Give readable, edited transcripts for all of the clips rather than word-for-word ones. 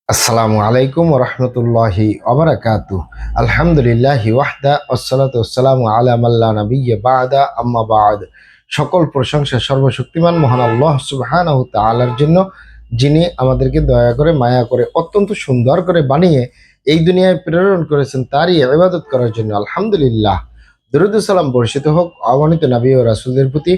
আসসালামু আলাইকুম রহমতুল্লাহি ওবারাকাতু। আলহামদুলিল্লাহি ওয়াহদা ওয়াসসালাতু ওয়াসসালামু আলা মাল্লা নাবিয়্যা বা'দা আম্মা বা'দ। সকল প্রশংসা সর্বশক্তিমান মহান আল্লাহ সুবহানাহু তাআলার জন্য, যিনি আমাদেরকে দয়া করে মায়া করে অত্যন্ত সুন্দর করে বানিয়ে এই দুনিয়ায় প্রেরণ করেছেন তারই ইবাদত করার জন্য। আলহামদুলিল্লাহ। দরুদ ও সালাম বর্ষিত হোক অগণিত নবী ও রাসূলদের প্রতি,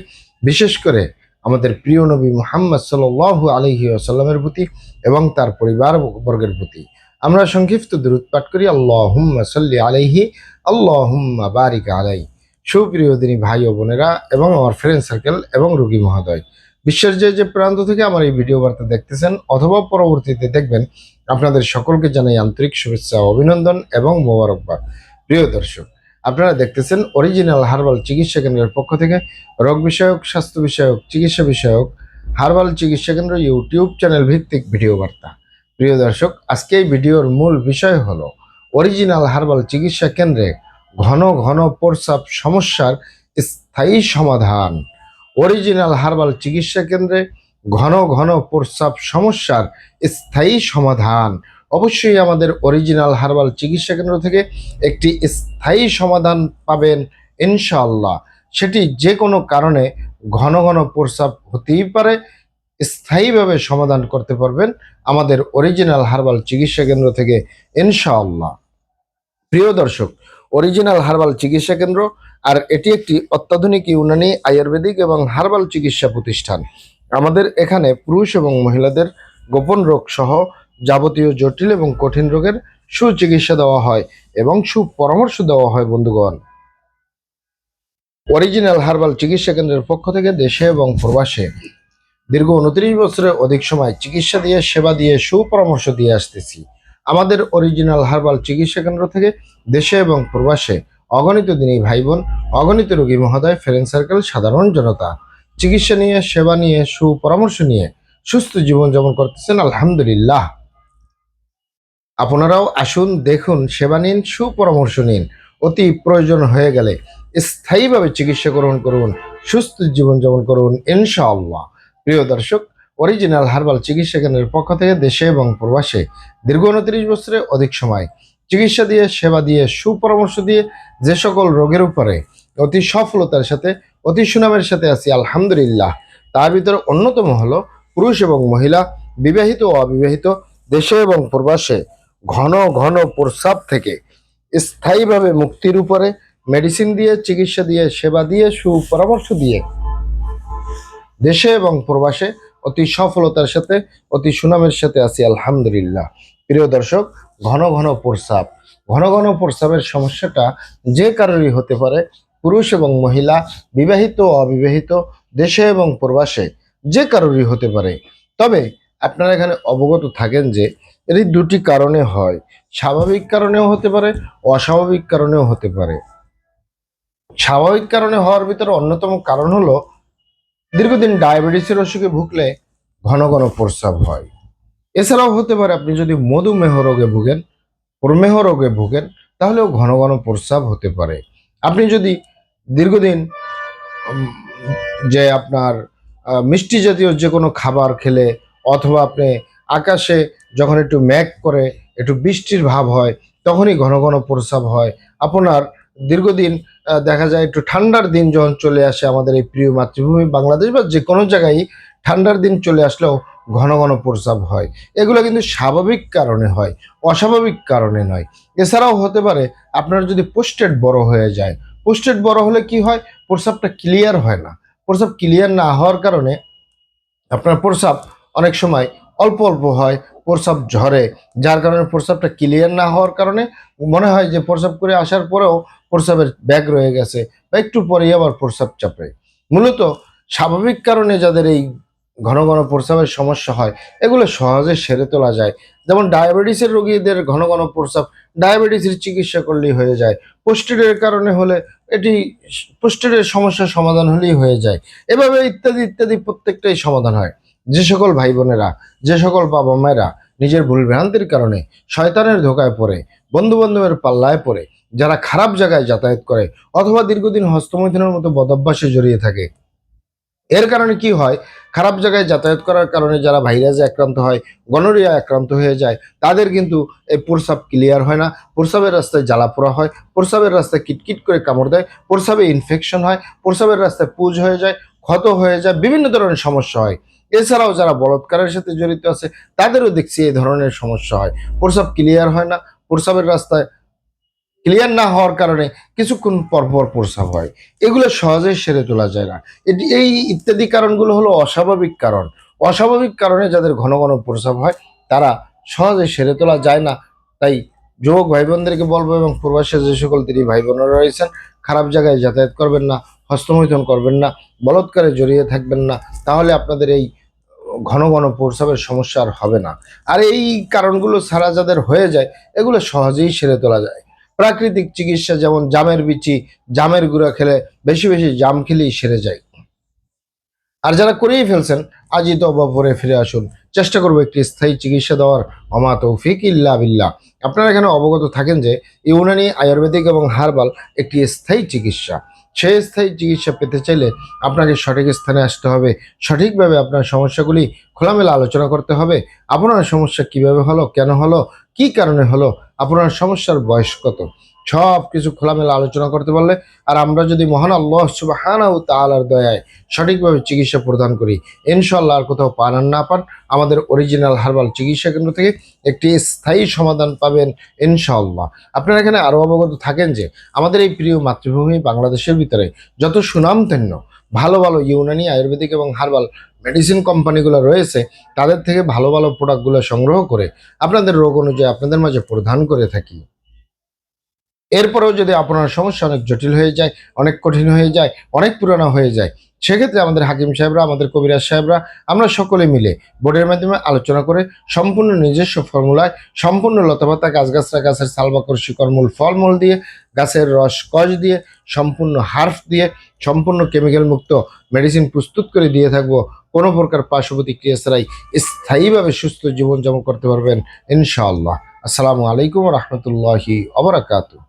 বিশেষ করে আমাদের প্রিয় নবী মুহাম্মদ সাল্লাল্লাহু আলাইহি ওয়াসাল্লামের প্রতি এবং তার পরিবার বর্গের প্রতি। আমরা সংক্ষিপ্ত দরুদ পাঠ করি, আল্লাহুম্মা সাল্লি আলাইহি, আল্লাহুম্মা বারিক আলাই। সুপ্রিয় দিনী ভাই ও বোনেরা এবং আমার ফ্রেন্ড সার্কেল এবং রোগী মহোদয়, বিশ্বের যে প্রান্ত থেকে আমার এই ভিডিও বার্তা দেখতেছেন অথবা পরবর্তীতে দেখবেন, আপনাদের সকলকে জানাই আন্তরিক শুভেচ্ছা, অভিনন্দন এবং মোবারকবাদ। প্রিয় দর্শক, আপনারা দেখতেছেন অরিজিনাল হার্বাল চিকিৎসা কেন্দ্রের পক্ষ থেকে রোগ বিষয়ক, স্বাস্থ্য বিষয়ক, চিকিৎসা বিষয়ক হার্বাল চিকিৎসা কেন্দ্র ইউটিউব চ্যানেল ভিত্তিক ভিডিও বার্তা। প্রিয় দর্শক, আজকে এই ভিডিওর মূল বিষয় হলো অরিজিনাল হার্বাল চিকিৎসা কেন্দ্রে ঘন ঘন প্রস্রাব সমস্যার স্থায়ী সমাধান। অরিজিনাল হার্বাল চিকিৎসা কেন্দ্রে ঘন ঘন প্রস্রাব সমস্যার স্থায়ী সমাধান। অবশ্যই আমাদের অরিজিনাল হার্বাল চিকিৎসা কেন্দ্র থেকে একটি স্থায়ী সমাধান পাবেন ইনশাআল্লাহ। সেটি যে কোনো কারণে ঘন ঘন প্রস্রাব হতেই পারে, স্থায়ীভাবে সমাধান করতে পারবেন আমাদের অরিজিনাল হার্বাল চিকিৎসা কেন্দ্র থেকে ইনশাআল্লাহ। প্রিয় দর্শক, অরিজিনাল হার্বাল চিকিৎসা কেন্দ্র আর এটি একটি অত্যাধুনিক ইউনানি, আয়ুর্বেদিক এবং হার্বাল চিকিৎসা প্রতিষ্ঠান। আমাদের এখানে পুরুষ এবং মহিলাদের গোপন রোগ সহ যাবতীয় জটিল এবং কঠিন রোগের সুচিকিৎসা দেওয়া হয় এবং সুপরামর্শ দেওয়া হয়। বন্ধুগণ, অরিজিনাল হার্বাল চিকিৎসা কেন্দ্রের পক্ষ থেকে দেশে এবং প্রবাসে দীর্ঘ 29 বছরের অধিক সময় চিকিৎসা দিয়ে, সেবা দিয়ে, সুপরামর্শ দিয়ে আসতেছি। আমাদের অরিজিনাল হার্বাল চিকিৎসা কেন্দ্র থেকে দেশে এবং প্রবাসে অগণিত দিনী ভাই বোন, অগণিত রোগী মহোদয়, ফ্রেন্ড সার্কেল, সাধারণ জনতা চিকিৎসা নিয়ে, সেবা নিয়ে, সুপরামর্শ নিয়ে সুস্থ জীবনযাপন করতেছেন আলহামদুলিল্লাহ। আপনারাও আসুন, দেখুন, সেবা নিন, সুপরামর্শ নিন। অতি প্রয়োজন হয়ে গেলে স্থায়ীভাবে চিকিৎসা গ্রহণ করুন, সুস্থ জীবনযাপন করুন ইনশাআল্লাহ। প্রিয় দর্শক, অরিজিনাল হার্বাল চিকিৎসা কেন্দ্রের পক্ষ থেকে দেশে এবং প্রবাসে দীর্ঘ 29 বছরের অধিক সময় চিকিৎসা দিয়ে, সেবা দিয়ে, সুপরামর্শ দিয়ে যে সকল রোগের উপরে অতি সফলতার সাথে, অতি সুনামের সাথে আছি আলহামদুলিল্লাহ, তার ভিতরে অন্যতম হলো পুরুষ এবং মহিলা, বিবাহিত ও অবিবাহিত, দেশে এবং প্রবাসে ঘন ঘন প্রস্রাব থেকে স্থায়ীভাবে মুক্তির উপরে মেডিসিন দিয়ে, চিকিৎসা দিয়ে, সেবা দিয়ে, সুপরামর্শ দিয়ে দেশে এবং প্রবাসে অতি সফলতার সাথে, অতি সুনামের সাথে আছি আলহামদুলিল্লাহ। প্রিয় দর্শক, ঘন ঘন প্রস্রাব, ঘন ঘন প্রস্রাবের সমস্যাটা যে কারোরই হতে পারে, পুরুষ এবং মহিলা, বিবাহিত ও অবিবাহিত, দেশে এবং প্রবাসে যে কারোরই হতে পারে। তবে আপনারা এখানে অবগত থাকেন যে এর দুটি কারণে হয়। স্বাভাবিক কারণেও হতে পারে, অস্বাভাবিক কারণেও হতে পারে। স্বাভাবিক কারণে হওয়ার ভিতরে অন্যতম কারণ হলো দীর্ঘদিন ডায়াবেটিসের অসুখে ভুগলে ঘন ঘন প্রস্রাব হয়। এছাড়াও হতে পারে আপনি যদি মধুমেহ রোগে ভুগেন, প্রমেহ রোগে ভুগেন, তাহলেও ঘন ঘন প্রস্রাব হতে পারে। আপনি যদি দীর্ঘদিন উম, যে আপনার মিষ্টি জাতীয় যে কোনো খাবার খেলে, অথবা আপনি আকাশে যখন একটু মেঘ করে, একটু বৃষ্টির ভাব হয়, তখনই ঘন ঘন প্রস্রাব হয়। আপনার দীর্ঘদিন দেখা যায় একটু ঠান্ডার দিন যখন চলে আসে, আমাদের এই প্রিয় মাতৃভূমি বাংলাদেশ বা যে কোনো জায়গায় ঠান্ডার দিন চলে আসলেও ঘন ঘন প্রস্রাব হয়। এগুলো কিন্তু স্বাভাবিক কারণে হয়, অস্বাভাবিক কারণে নয়। এছাড়াও হতে পারে আপনার যদি প্রোস্টেট বড় হয়ে যায়। প্রোস্টেট বড় হলে কি হয়? প্রস্রাবটা ক্লিয়ার হয় না। প্রস্রাব ক্লিয়ার না হওয়ার কারণে আপনার প্রস্রাব অনেক সময় অল্প অল্প হয়, প্রস্রাব ঝরে, যার কারণে প্রস্রাবটা ক্লিয়ার না হওয়ার কারণে মনে হয় যে প্রস্রাব করে আসার পরেও প্রস্রাবের ব্যাগ রয়ে গেছে, বা একটু পরেই আবার প্রস্রাব চাপে। মূলত স্বাভাবিক কারণে যাদের এই ঘন ঘন প্রস্রাবের সমস্যা হয়, এগুলো সহজে সেরে তোলা যায়। যেমন ডায়াবেটিসের রোগীদের ঘন ঘন প্রস্রাব ডায়াবেটিসের চিকিৎসা করলেই হয়ে যায়। প্রোস্টেটের কারণে হলে এটি প্রোস্টেটের সমস্যার সমাধান হলেই হয়ে যায়। এভাবে ইত্যাদি ইত্যাদি প্রত্যেকটাই সমাধান হয়। যে সকল ভাই বোনেরা, যে সকল বাবা মায়েরা নিজের ভুল ভ্রান্তির কারণে শয়তানের ধোকায় পড়ে, বন্ধু বান্ধবের পাল্লায় পড়ে, যারা খারাপ জায়গায় যাতায়াত করে, অথবা দীর্ঘদিন হস্তমৈথুনের মতো বদভ্যাসে জড়িয়ে থাকে, এর কারণে কি হয়? খারাপ জায়গায় যাতায়াত করার কারণে যারা ভাইরাসে আক্রান্ত হয়, গনোরিয়া আক্রান্ত হয়ে যায়, তাদের কিন্তু এই প্রস্রাব ক্লিয়ার হয় না, প্রস্রাবের রাস্তায় জ্বালাপোড়া হয়, প্রস্রাবের রাস্তায় কিটকিট করে কামড় দেয়, প্রস্রাবে ইনফেকশন হয়, প্রস্রাবের রাস্তায় পুঁজ হয়ে যায়, ক্ষত হয়ে যায়, বিভিন্ন ধরনের সমস্যা হয়। এছাড়াও যারা বলৎকারের সাথে জড়িত আছে তাদেরও দেখছি এই ধরনের সমস্যা হয়। প্রস্রাব ক্লিয়ার হয় না, প্রস্রাবের রাস্তায় ক্লিয়ার না হওয়ার কারণে কিছুক্ষণ পরপর প্রস্রাব হয়। এগুলো সহজেই সেরে তোলা যায় না। এই ইত্যাদি কারণগুলো হলো অস্বাভাবিক কারণ। অস্বাভাবিক কারণে যাদের ঘন ঘন প্রস্রাব হয় তারা সহজে সেরে তোলা যায় না। তাই যুবক ভাই বোনদেরকে বলবো এবং প্রবাসী যে সকল তিনি ভাই বোনেরা রয়েছেন, খারাপ জায়গায় যাতায়াত করবেন না, হস্তমৈথুন করবেন না, বলৎকারে জড়িয়ে থাকবেন না, তাহলে আপনাদের এই ঘন ঘন প্রস্রাবের সমস্যা আর হবে না। আর এই কারণগুলো ছাড়া যাদের হয়ে যায় এগুলো সহজেই সেরে তোলা যায়। প্রাকৃতিক চিকিৎসা যেমন জামের বিচি, জামের গুঁড়া খেলে, বেশি বেশি জাম খেলেই সেরে যায়। আর যারা করেই ফেলছেন আজই তওবা পরে ফিরে আসুন, চেষ্টা করবো একটি স্থায়ী চিকিৎসা দেওয়ার। ওমা তৌফিক ইল্লা বিল্লাহ। আপনারা এখানে অবগত থাকেন যে ইউনানি, আয়ুর্বেদিক এবং হার্বাল একটি স্থায়ী চিকিৎসা। সেই স্থায়ী চিকিৎসা পেতে চাইলে আপনাকে সঠিক স্থানে আসতে হবে, সঠিকভাবে আপনার সমস্যাগুলি খোলামেলা আলোচনা করতে হবে। আপনার সমস্যা কিভাবে হলো, কেন হলো, কি কারণে হলো, আপনার সমস্যার বয়স কত, সব কিছু খোলামেলা আলোচনা করতে পারলে, আর আমরা যদি মহান আল্লাহ সুবহানাহু ওয়া তাআলার দয়ায় সঠিকভাবে চিকিৎসা প্রদান করি, ইনশাআল্লাহ আর কোথাও পান আর না পান, আমাদের অরিজিনাল হার্বাল চিকিৎসা কেন্দ্র থেকে একটি স্থায়ী সমাধান পাবেন ইনশাআল্লাহ। আপনারা এখানে আরও অবগত থাকেন যে আমাদের এই প্রিয় মাতৃভূমি বাংলাদেশের ভিতরে যত সুনামধন্য ভালো ভালো ইউনানি, আয়ুর্বেদিক এবং হার্বাল মেডিসিন কোম্পানিগুলো রয়েছে, তাদের থেকে ভালো ভালো প্রোডাক্টগুলো সংগ্রহ করে আপনাদের রোগ অনুযায়ী আপনাদের মাঝে প্রদান করে থাকি। এরপরেও যদি আপনার সমস্যা অনেক জটিল হয়ে যায়, অনেক কঠিন হয়ে যায়, অনেক পুরানো হয়ে যায়, সেক্ষেত্রে আমাদের হাকিম সাহেবরা, আমাদের কবিরাজ সাহেবরা, আমরা সকলে মিলে বোর্ডের মাধ্যমে আলোচনা করে সম্পূর্ণ নিজস্ব ফর্মুলায়, সম্পূর্ণ লতাপাতা, গাছগাছরা, গাছের সালবাকর, শিকড়মূল, ফলমূল দিয়ে, গাছের রস কষ দিয়ে, সম্পূর্ণ হার্ফ দিয়ে, সম্পূর্ণ কেমিক্যাল মুক্ত মেডিসিন প্রস্তুত করে দিয়ে থাকবো। কোনো প্রকার পার্শ্ব প্রতিক্রিয়া ছাড়াই স্থায়ীভাবে সুস্থ জীবনযাপন করতে পারবেন ইনশাআল্লাহ। আসসালামু আলাইকুম রহমতুল্লাহি ওয়া বারাকাতুহু।